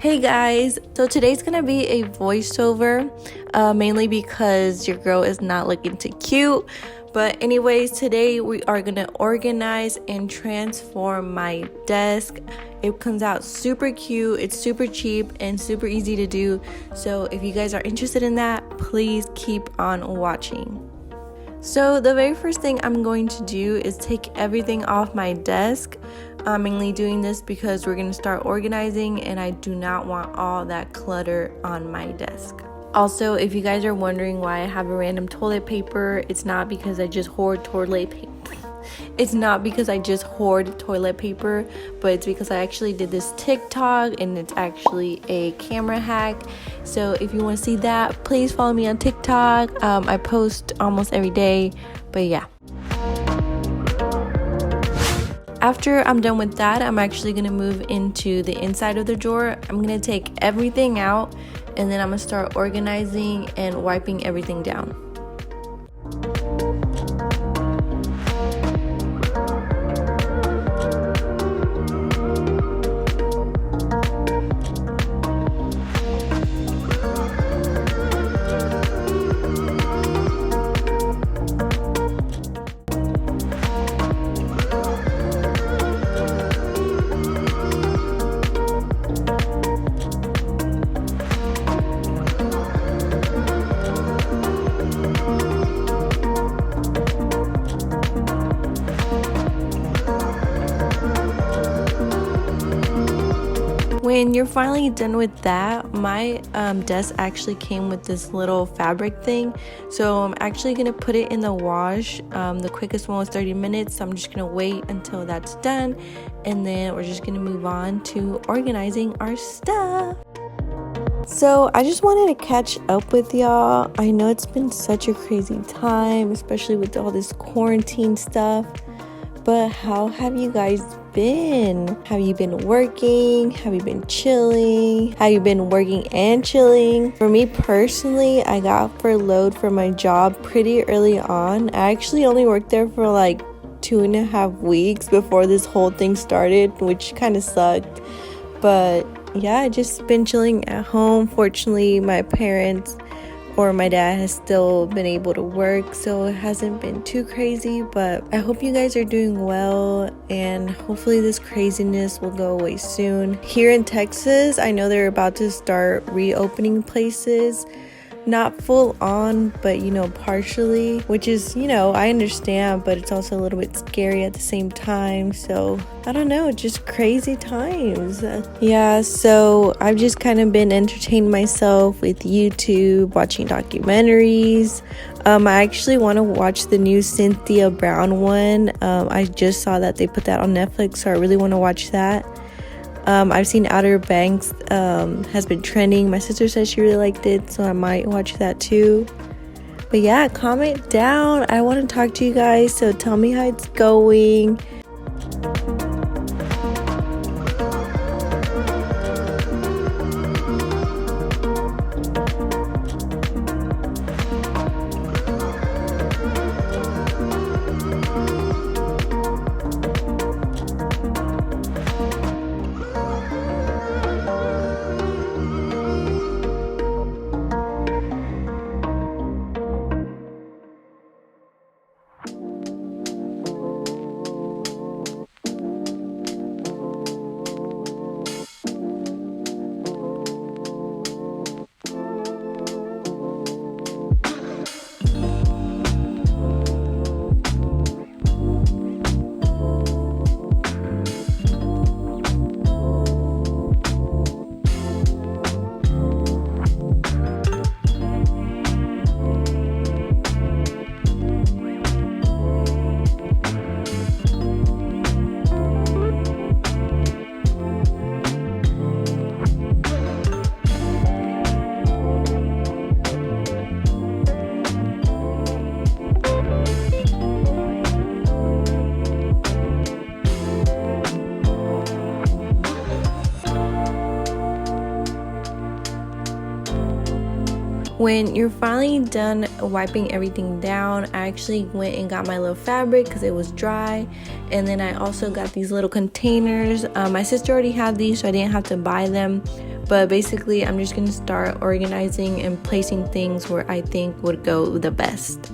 Hey guys, so today's gonna be a voiceover, mainly because your girl is not looking too cute. But anyways, today we are gonna organize and transform my desk. It comes out super cute, it's super cheap and super easy to do. So if you guys are interested in that, please keep on watching. So the very first thing I'm going to do is take everything off my desk. I'm mainly doing this because we're going to start organizing and I do not want all that clutter on my desk. Also, if you guys are wondering why I have a random toilet paper, it's not because I just hoard toilet paper. It's not because I just hoard toilet paper, but it's because I actually did this TikTok and it's actually a camera hack. So if you want to see that, please follow me on TikTok. I post almost every day, but yeah. After I'm done with that, I'm actually going to move into the inside of the drawer. I'm going to take everything out and then I'm going to start organizing and wiping everything down. When you're finally done with that, my desk actually came with this little fabric thing. So I'm actually going to put it in the wash. The quickest one was 30 minutes. So I'm just going to wait until that's done. And then we're just going to move on to organizing our stuff. So I just wanted to catch up with y'all. I know it's been such a crazy time, especially with all this quarantine stuff. But how have you guys been? Have you been working? Have you been chilling? Have you been working and chilling? For me personally, I got furloughed from my job pretty early on. I actually only worked there for like 2.5 weeks before this whole thing started, which kind of sucked. But yeah, I just been chilling at home. Fortunately, my parents or my dad has still been able to work, so it hasn't been too crazy. But I hope you guys are doing well and hopefully this craziness will go away soon. Here in Texas, I know they're about to start reopening places, not full on, but partially, which is, I understand, but it's also a little bit scary at the same time. So I don't know, just crazy times. Yeah, so I've just kind of been entertaining myself with YouTube, watching documentaries. I actually want to watch the new Cynthia Brown one. I just saw that they put that on Netflix, so I really want to watch that. I've seen Outer Banks has been trending. My sister says she really liked it, so I might watch that too. But yeah, comment down. I want to talk to you guys, so tell me how it's going. When you're finally done wiping everything down, I actually went and got my little fabric because it was dry, and then I also got these little containers. My sister already had these, so I didn't have to buy them, But basically, I'm just gonna start organizing and placing things where I think would go the best.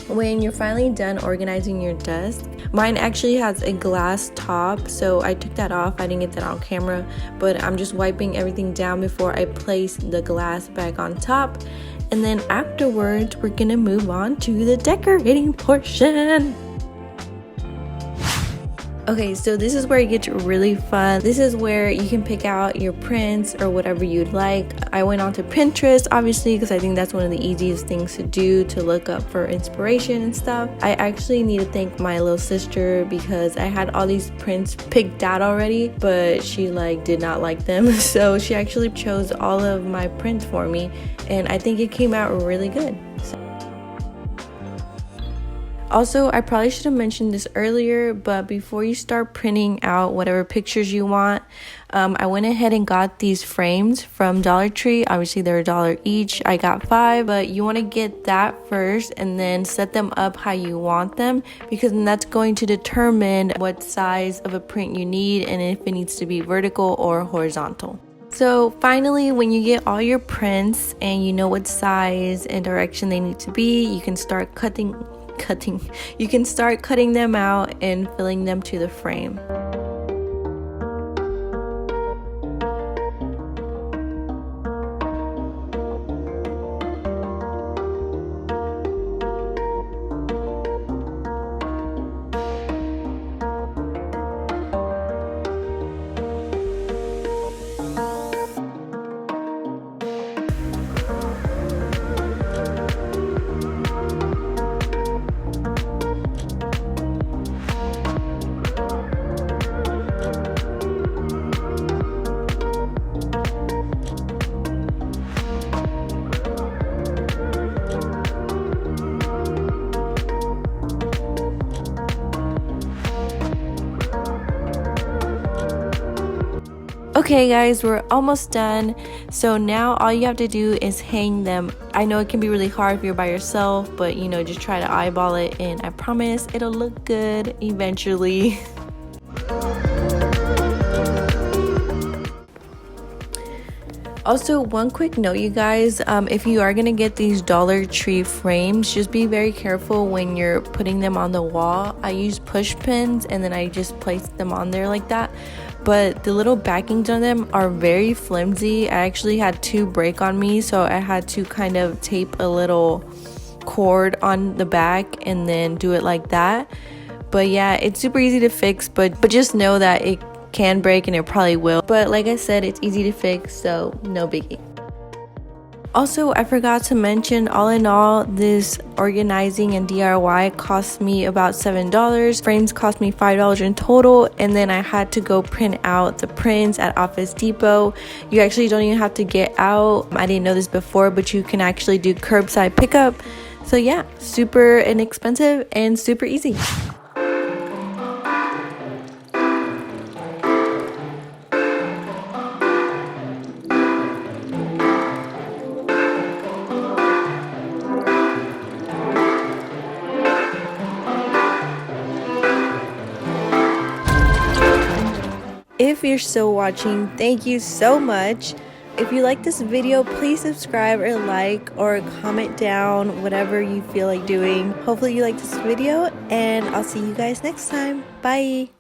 When you're finally done organizing your desk, mine actually has a glass top, so I took that off. I didn't get that on camera, but I'm just wiping everything down before I place the glass back on top. And then afterwards, we're gonna move on to the decorating portion. Okay, so this is where it gets really fun. This is where you can pick out your prints or whatever you'd like. I went on to Pinterest, obviously, because I think that's one of the easiest things to do, to look up for inspiration and stuff. I actually need to thank my little sister because I had all these prints picked out already, but she did not like them. So she actually chose all of my prints for me, and I think it came out really good. Also, I probably should have mentioned this earlier, but before you start printing out whatever pictures you want, I went ahead and got these frames from Dollar Tree. Obviously, they're $1 each. I got 5, but you want to get that first and then set them up how you want them, because then that's going to determine what size of a print you need and if it needs to be vertical or horizontal. So finally, when you get all your prints and you know what size and direction they need to be, you can start cutting them out and filling them to the frame. Okay guys, we're almost done. So now all you have to do is hang them. I know it can be really hard if you're by yourself, but just try to eyeball it, and I promise it'll look good eventually. Also, one quick note, you guys, if you are gonna get these Dollar Tree frames, just be very careful when you're putting them on the wall. I use push pins and then I just place them on there like that, but the little backings on them are very flimsy. I actually had 2 break on me, so I had to kind of tape a little cord on the back and then do it like that. But yeah, it's super easy to fix, but just know that it can break, and it probably will, but like I said, it's easy to fix, so no biggie. Also, I forgot to mention, all in all, this organizing and DIY cost me about $7. Frames cost me $5 in total, and then I had to go print out the prints at Office Depot. You actually don't even have to get out. I didn't know this before, but you can actually do curbside pickup. So yeah, super inexpensive and super easy. If you're still watching, thank you so much. If you like this video, please subscribe or like or comment down, whatever you feel like doing. Hopefully you like this video, and I'll see you guys next time. Bye.